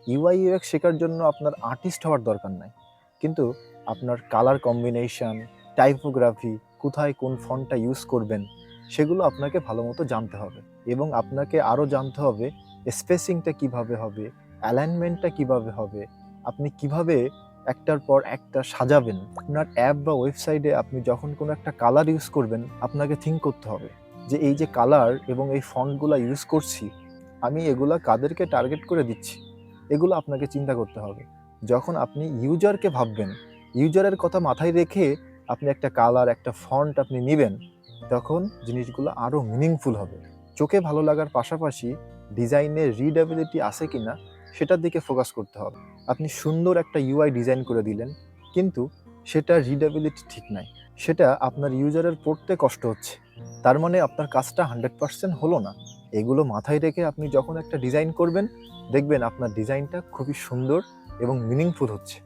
UI UX শেখার জন্য আপনার আর্টিস্ট হওয়ার দরকার নাই, কিন্তু আপনার কালার কম্বিনেশন, টাইপোগ্রাফি, কোথায় কোন ফন্টটা ইউজ করবেন সেগুলো আপনাকে ভালো মতো জানতে হবে। এবং আপনাকে আরও জানতে হবে স্পেসিংটা কিভাবে হবে, অ্যালাইনমেন্টটা কিভাবে হবে, আপনি কিভাবে একটার পর একটা সাজাবেন। আপনার অ্যাপ বা ওয়েবসাইটে আপনি যখন কোনো একটা কালার ইউজ করবেন, আপনাকে থিঙ্ক করতে হবে যে এই যে কালার এবং এই ফন্টগুলা ইউজ করছি, আমি এগুলা কাদেরকে টার্গেট করে দিচ্ছি, এগুলো আপনাকে চিন্তা করতে হবে। যখন আপনি ইউজারকে ভাববেন, ইউজারের কথা মাথায় রেখে আপনি একটা কালার, একটা ফন্ট আপনি নিবেন, তখন জিনিসগুলো আরও মিনিংফুল হবে। চোখে ভালো লাগার পাশাপাশি ডিজাইনের রিডেবিলিটি আছে কিনা সেটার দিকে ফোকাস করতে হবে। আপনি সুন্দর একটা ইউআই ডিজাইন করে দিলেন, কিন্তু সেটা রিডেবিলিটি ঠিক নাই, সেটা আপনার ইউজারের পড়তে কষ্ট হচ্ছে, তার মানে আপনার কাজটা 100% হলো না। এগুলো মাথায় রেখে আপনি যখন একটা ডিজাইন করবেন, দেখবেন আপনার ডিজাইনটা খুবই সুন্দর এবং মিনিংফুল হচ্ছে।